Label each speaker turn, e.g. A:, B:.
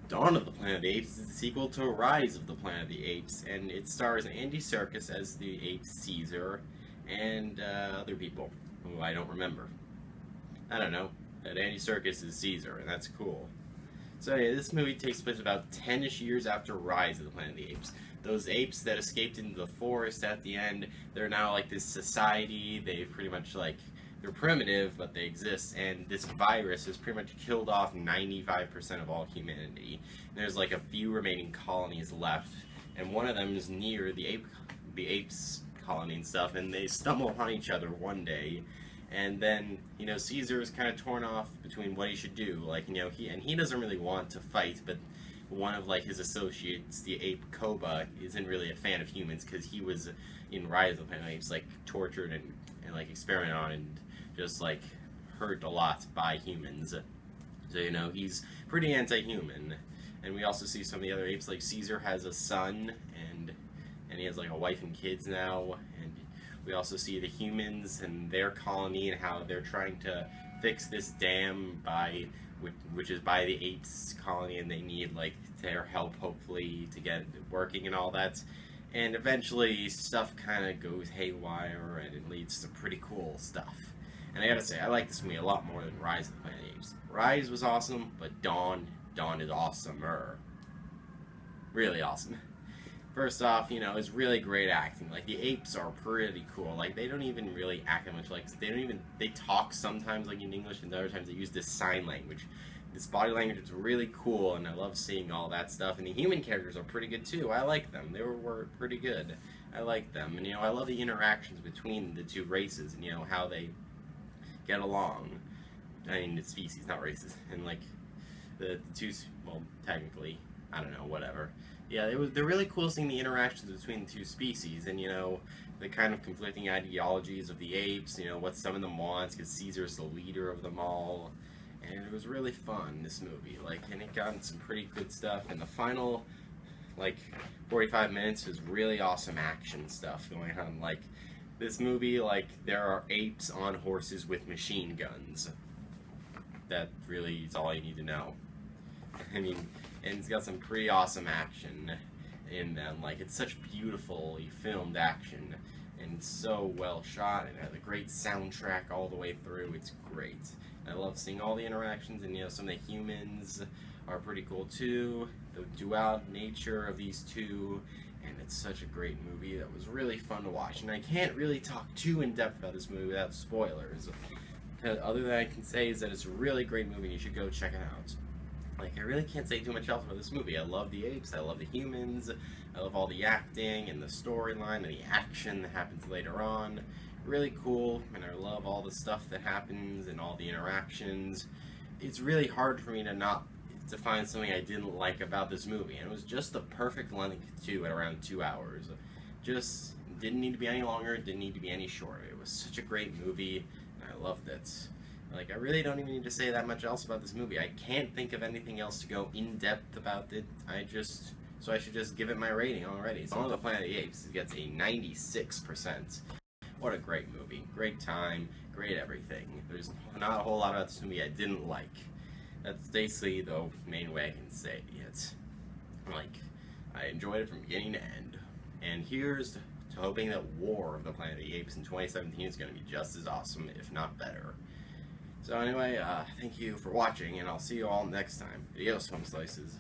A: Dawn of the Planet of the Apes is the sequel to Rise of the Planet of the Apes, and it stars Andy Serkis as the ape Caesar, and other people who I don't remember. I don't know, that Andy Serkis is Caesar, and that's cool. So yeah, this movie takes place about 10-ish years after Rise of the Planet of the Apes. Those apes that escaped into the forest at the end, they're now like this society, they've pretty much like, they're primitive, but they exist, and this virus has pretty much killed off 95% of all humanity. And there's like a few remaining colonies left, and one of them is near the apes colony and stuff, and they stumble upon each other one day. And then, Caesar is kind of torn off between what he should do. Like, he doesn't really want to fight, but one of, like, his associates, the ape Koba, isn't really a fan of humans, because he was, in Rise of the Planet of the Apes, like, tortured and like, experimented on and just, like, hurt a lot by humans. So, he's pretty anti-human. And we also see some of the other apes, like, Caesar has a son, and he has, like, a wife and kids now, and we also see the humans and their colony and how they're trying to fix this dam which is by the apes colony, and they need like their help hopefully to get it working and all that. And eventually stuff kind of goes haywire and it leads to pretty cool stuff. And I gotta say, I like this movie a lot more than Rise of the Planet of the Apes. Rise was awesome, but Dawn is awesomer. Really awesome. First off, it's really great acting. Like, the apes are pretty cool. Like, they don't even really act that much. Like, they talk sometimes, like, in English, and other times they use this sign language. This body language is really cool, and I love seeing all that stuff. And the human characters are pretty good, too. I like them. They were pretty good. I like them. And, I love the interactions between the two races, and, how they get along. I mean, it's species, not races. And, like, the two, well, technically, I don't know, whatever. Yeah, they're really cool seeing the interactions between the two species, and the kind of conflicting ideologies of the apes, what some of them want, because Caesar's the leader of them all, and it was really fun, this movie, like, and it got some pretty good stuff, and the final, like, 45 minutes was really awesome action stuff going on. Like, this movie, like, there are apes on horses with machine guns. That really is all you need to know. I mean, and it's got some pretty awesome action in them. Like, it's such beautifully filmed action, and it's so well shot, and it has a great soundtrack all the way through. It's great. I love seeing all the interactions, and some of the humans are pretty cool too. The dual nature of these two, and it's such a great movie that was really fun to watch. And I can't really talk too in depth about this movie without spoilers. Because other than I can say is that it's a really great movie, and you should go check it out. Like, I really can't say too much else about this movie. I love the apes, I love the humans, I love all the acting and the storyline and the action that happens later on. Really cool, and I love all the stuff that happens and all the interactions. It's really hard for me to find something I didn't like about this movie, and it was just the perfect length too, at around 2 hours. Just didn't need to be any longer, didn't need to be any shorter. It was such a great movie, and I loved it. Like, I really don't even need to say that much else about this movie. I can't think of anything else to go in-depth about it. So I should just give it my rating already. So on the Planet of the Apes, it gets a 96%. What a great movie. Great time, great everything. There's not a whole lot about this movie I didn't like. That's basically the main way I can say it. Like, I enjoyed it from beginning to end. And here's to hoping that War of the Planet of the Apes in 2017 is going to be just as awesome, if not better. So anyway, thank you for watching, and I'll see you all next time. Adios, home slices.